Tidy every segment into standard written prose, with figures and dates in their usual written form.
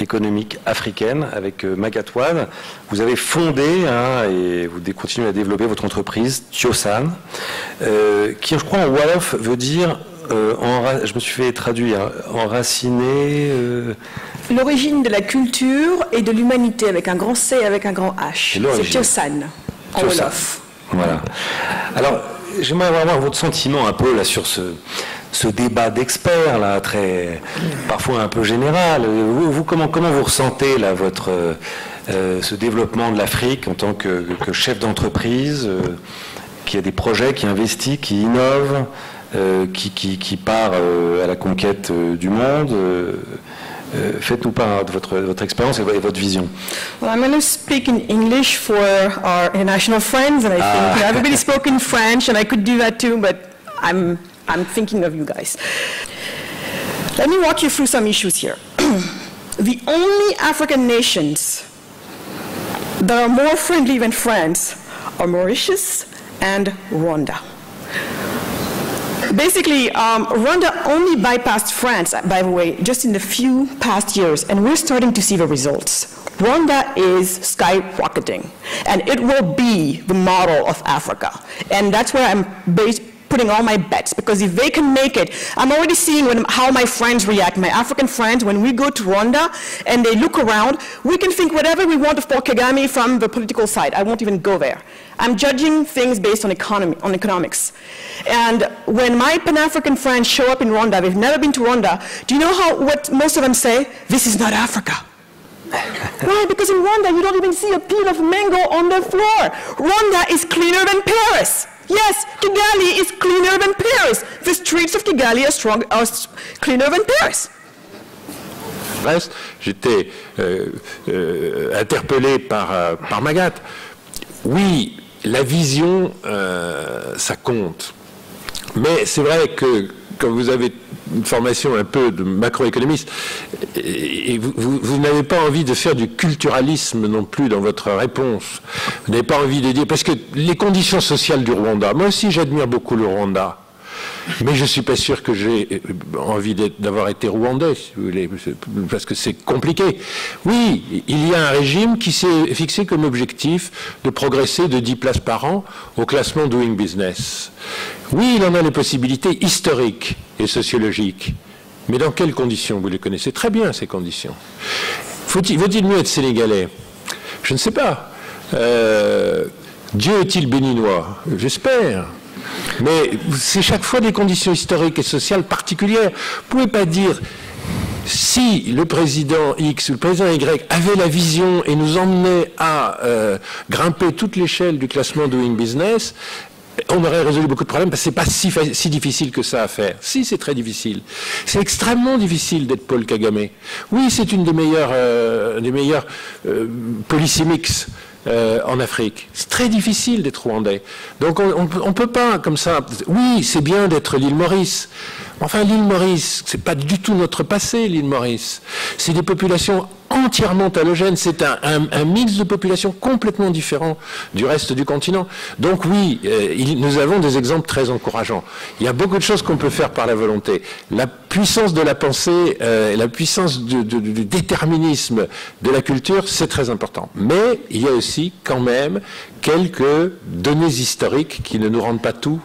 économique africaine avec Magatwan. Vous avez fondé et vous continuez à développer votre entreprise Thiosan, qui, je crois, en Wolof veut dire, je me suis fait traduire, enraciné... L'origine de la culture et de l'humanité, avec un grand C et avec un grand H. C'est Thiosan, en Wolof. Voilà. Alors, j'aimerais avoir votre sentiment un peu là sur ce débat d'experts là, parfois un peu général. Comment vous ressentez là ce développement de l'Afrique en tant que chef d'entreprise, qui a des projets, qui investit, qui innove, qui part à la conquête du monde? Faites-nous part de votre expérience et votre vision. Well, I'm going to speak in English for our international friends, and I think everybody spoke in French, and I could do that too, but I'm thinking of you guys. Let me walk you through some issues here. The only African nations that are more friendly than France are Mauritius and Rwanda. Basically, Rwanda only bypassed France, by the way, just in the few past years, and we're starting to see the results. Rwanda is skyrocketing, and it will be the model of Africa. And that's where I'm putting all my bets, because if they can make it, I'm already seeing how my friends react, my African friends, when we go to Rwanda and they look around, we can think whatever we want of Paul Kagame from the political side. I won't even go there. I'm judging things based on economics. And when my Pan-African friends show up in Rwanda, they've never been to Rwanda, do you know what most of them say? This is not Africa. Why? Because in Rwanda, you don't even see a peel of mango on the floor. Rwanda is cleaner than Paris. Yes, Kigali is cleaner than Paris. The streets of Kigali are cleaner than Paris. J'étais interpellé par Magat. Oui, la vision, ça compte. Mais c'est vrai que quand vous avez une formation un peu de macroéconomiste, et vous n'avez pas envie de faire du culturalisme non plus dans votre réponse. Vous n'avez pas envie de dire... Parce que les conditions sociales du Rwanda, moi aussi j'admire beaucoup le Rwanda, mais je ne suis pas sûr que j'ai envie d'avoir été rwandais, si vous voulez, parce que c'est compliqué. Oui, il y a un régime qui s'est fixé comme objectif de progresser de 10 places par an au classement Doing Business. Oui, il en a les possibilités historiques et sociologiques. Mais dans quelles conditions? Vous les connaissez très bien, ces conditions. Vaut-il mieux être sénégalais? Je ne sais pas. Dieu est-il béninois? J'espère. Mais c'est chaque fois des conditions historiques et sociales particulières. Vous ne pouvez pas dire, si le président X ou le président Y avait la vision et nous emmenait à grimper toute l'échelle du classement Doing Business, on aurait résolu beaucoup de problèmes, parce que ce n'est pas si difficile que ça à faire. Si, c'est très difficile. C'est extrêmement difficile d'être Paul Kagame. Oui, c'est une des meilleures polysémiques en Afrique. C'est très difficile d'être rwandais. Donc on ne peut pas, comme ça... Oui, c'est bien d'être l'île Maurice. Enfin, l'île Maurice, c'est pas du tout notre passé, l'île Maurice. C'est des populations entièrement halogènes. C'est un mix de populations complètement différent du reste du continent. Donc oui, nous avons des exemples très encourageants. Il y a beaucoup de choses qu'on peut faire par la volonté. La puissance de la pensée, la puissance du déterminisme de la culture, c'est très important. Mais il y a aussi quand même quelques données historiques qui ne nous rendent pas tout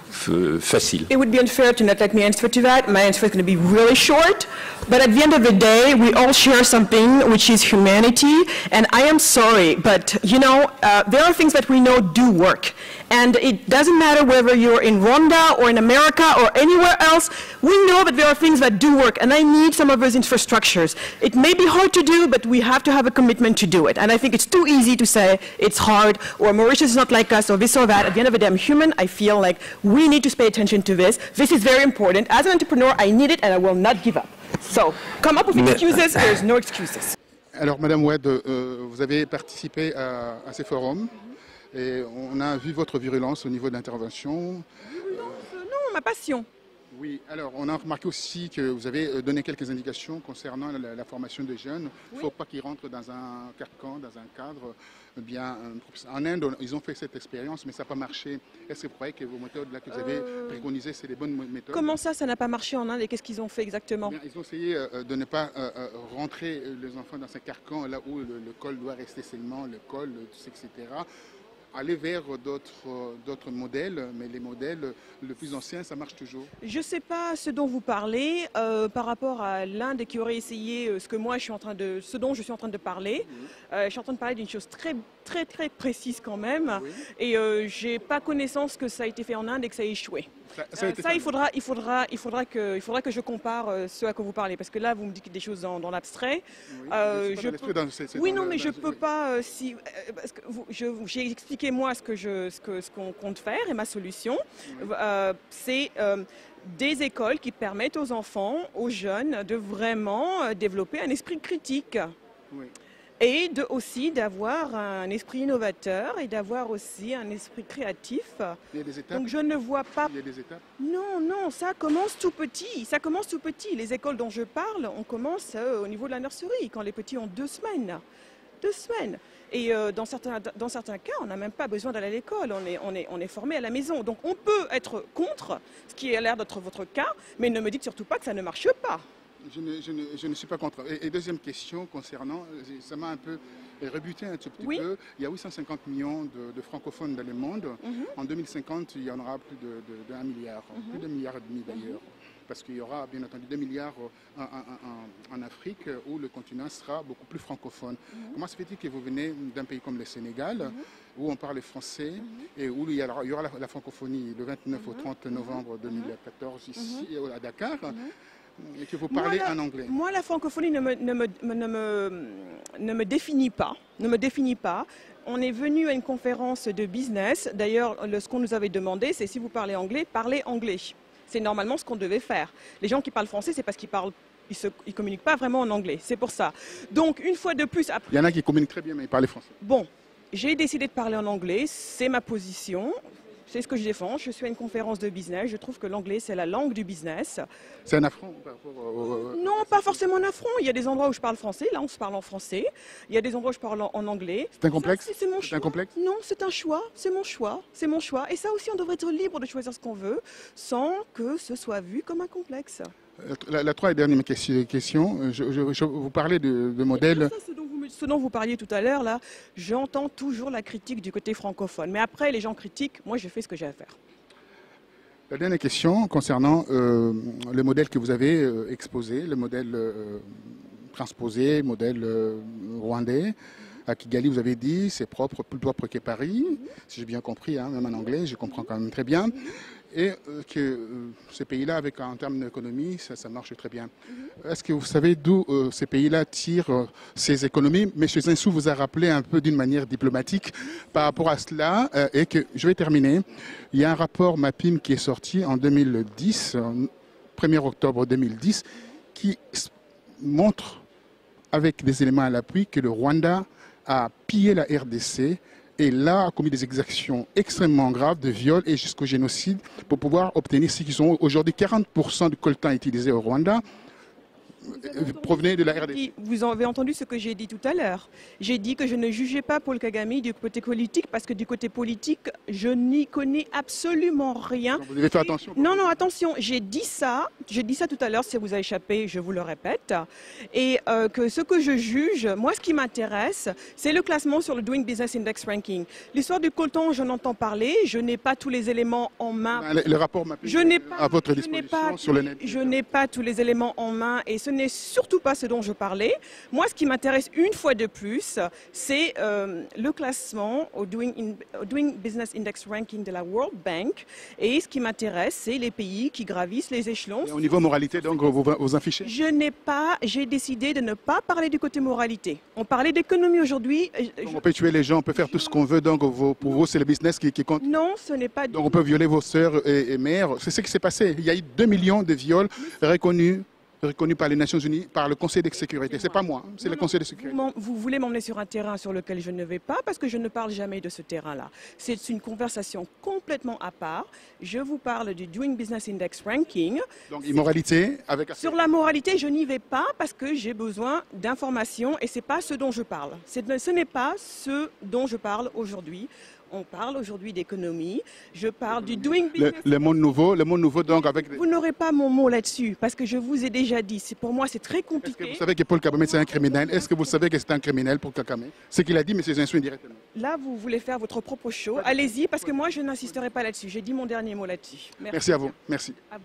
facile. It would be unfair to not let me answer to that. My answer is going to be really short. But at the end of the day, we all share something, which is humanity. And I am sorry, but you know, there are things that we know do work. And it doesn't matter whether you're in Rwanda or in America or anywhere else, we know that there are things that do work, and I need some of those infrastructures. It may be hard to do, but we have to have a commitment to do it. And I think it's too easy to say it's hard, or Mauritius is not like us, or this or that. At the end of the day, I'm human. I feel like we need to pay attention to this. This is very important. As an entrepreneur, I need it, and I will not give up. So, come up with excuses. There's no excuses. Alors, Madame Oued, vous avez participé à ces forums. Et on a vu votre virulence au niveau de l'intervention. Non, ma passion. Oui, alors on a remarqué aussi que vous avez donné quelques indications concernant la formation des jeunes. Il ne faut pas qu'ils rentrent dans un carcan, dans un cadre bien. En Inde, ils ont fait cette expérience, mais ça n'a pas marché. Est-ce que vous croyez que vos méthodes là, que vous avez préconisées, c'est les bonnes méthodes? Comment ça n'a pas marché en Inde et qu'est-ce qu'ils ont fait exactement? Bien, ils ont essayé de ne pas rentrer les enfants dans un carcan là où le col doit rester seulement le col, etc. Aller vers d'autres modèles, mais les modèles les plus anciens, ça marche toujours. Je ne sais pas ce dont vous parlez par rapport à l'Inde qui aurait essayé ce dont je suis en train de parler. Je suis en train de parler d'une chose très précise quand même, et je n'ai pas connaissance que ça a été fait en Inde et que ça a échoué. Il faudra que je compare ce à quoi vous parlez, parce que là vous me dites des choses dans l'abstrait. Oui, non, mais je peux pas. Parce que j'ai expliqué moi ce qu'on compte faire et ma solution. C'est des écoles qui permettent aux enfants, aux jeunes, de vraiment développer un esprit critique. Oui. Et aussi d'avoir un esprit innovateur et d'avoir aussi un esprit créatif. Il y a des étapes. Donc je ne vois pas. Il y a des étapes. Non, ça commence tout petit. Ça commence tout petit. Les écoles dont je parle, on commence au niveau de la nurserie, quand les petits ont 2 semaines. 2 semaines. Et dans certains cas, on n'a même pas besoin d'aller à l'école. On est formé à la maison. Donc on peut être contre, ce qui a l'air d'être votre cas, mais ne me dites surtout pas que ça ne marche pas. Je ne suis pas contre. Et deuxième question concernant, ça m'a un peu rebuté un tout petit peu. Il y a 850 millions de francophones dans le monde. En 2050, il y en aura plus de 1 milliard, plus de 1,5 milliard d'ailleurs. Parce qu'il y aura bien entendu 2 milliards en Afrique où le continent sera beaucoup plus francophone. Comment se fait-il que vous venez d'un pays comme le Sénégal où on parle français et où il y aura la francophonie le 29 au 30 novembre 2014 ici à Dakar et que vous parlez en anglais? Moi, la francophonie ne me définit pas. Ne me définit pas. On est venu à une conférence de business. D'ailleurs, ce qu'on nous avait demandé, c'est si vous parlez anglais, parlez anglais. C'est normalement ce qu'on devait faire. Les gens qui parlent français, c'est parce qu'ils ne communiquent pas vraiment en anglais. C'est pour ça. Donc, une fois de plus... Après... Il y en a qui communiquent très bien, mais ils parlent français. Bon, j'ai décidé de parler en anglais. C'est ma position. C'est ce que je défends. Je suis à une conférence de business. Je trouve que l'anglais, c'est la langue du business. C'est un affront par rapport au... Non, pas forcément un affront. Il y a des endroits où je parle français. Là, on se parle en français. Il y a des endroits où je parle en anglais. C'est un complexe? C'est mon choix. C'est un complexe? Non, c'est un choix. C'est mon choix. C'est mon choix. Et ça aussi, on devrait être libre de choisir ce qu'on veut sans que ce soit vu comme un complexe. La troisième et dernière question. Vous parlez de modèles... Ce dont vous parliez tout à l'heure, là, j'entends toujours la critique du côté francophone. Mais après, les gens critiquent, moi, je fais ce que j'ai à faire. La dernière question concernant le modèle que vous avez exposé, le modèle transposé, le modèle rwandais. À Kigali, vous avez dit, c'est plus propre que Paris, si j'ai bien compris, hein, même en anglais, je comprends quand même très bien. Et que ces pays-là, en termes d'économie, ça marche très bien. Est-ce que vous savez d'où ces pays-là tirent ces économies? M. Zinsou vous a rappelé un peu d'une manière diplomatique par rapport à cela. Et que, je vais terminer, il y a un rapport MAPIM qui est sorti en 2010, 1er octobre 2010, qui montre avec des éléments à l'appui que le Rwanda a pillé la RDC et là a commis des exactions extrêmement graves de viol et jusqu'au génocide pour pouvoir obtenir ce qu'ils ont aujourd'hui. 40% du coltan utilisé au Rwanda provenait de la RDC. Vous avez entendu ce que j'ai dit tout à l'heure. J'ai dit que je ne jugeais pas Paul Kagame du côté politique parce que du côté politique, je n'y connais absolument rien. Donc vous devez faire attention. Non, attention, j'ai dit ça tout à l'heure, si ça vous a échappé, je vous le répète. Et que ce que je juge, moi ce qui m'intéresse, c'est le classement sur le Doing Business Index Ranking. L'histoire du coltan, j'en entends parler, je n'ai pas tous les éléments en main. Le rapport MAPIM à votre disposition sur le net. Je n'ai pas tous les éléments en main et ce n'est surtout pas ce dont je parlais. Moi, ce qui m'intéresse une fois de plus, c'est le classement au Doing Business Index Ranking de la World Bank. Et ce qui m'intéresse, c'est les pays qui gravissent les échelons. Et au niveau moralité, donc, vous affichez? J'ai décidé de ne pas parler du côté moralité. On parlait d'économie aujourd'hui. On peut tuer les gens, on peut faire tout ce qu'on veut, donc pour vous, c'est le business qui compte? Non, ce n'est pas... Donc on peut violer vos sœurs et mères. C'est ce qui s'est passé. Il y a eu 2 millions de viols reconnus reconnu par les Nations Unies, par le Conseil de sécurité. C'est pas moi, c'est le Conseil de sécurité. Vous voulez m'emmener sur un terrain sur lequel je ne vais pas parce que je ne parle jamais de ce terrain-là. C'est une conversation complètement à part. Je vous parle du Doing Business Index Ranking. Donc, immoralité avec... Sur la moralité, je n'y vais pas parce que j'ai besoin d'informations et ce n'est pas ce dont je parle. Ce n'est pas ce dont je parle aujourd'hui. On parle aujourd'hui d'économie. Je parle du Doing Business. Le monde nouveau donc avec... Vous n'aurez pas mon mot là-dessus parce que je vous ai déjà dit. Pour moi, c'est très compliqué. Est-ce que vous savez que Paul Kagame c'est un criminel? Est-ce que vous savez que c'est un criminel pour Kagame? Ce qu'il a dit, mais c'est insulté directement. Là, vous voulez faire votre propre show. Allez-y parce que moi, je n'insisterai pas là-dessus. J'ai dit mon dernier mot là-dessus. Merci à vous. Merci. À vous.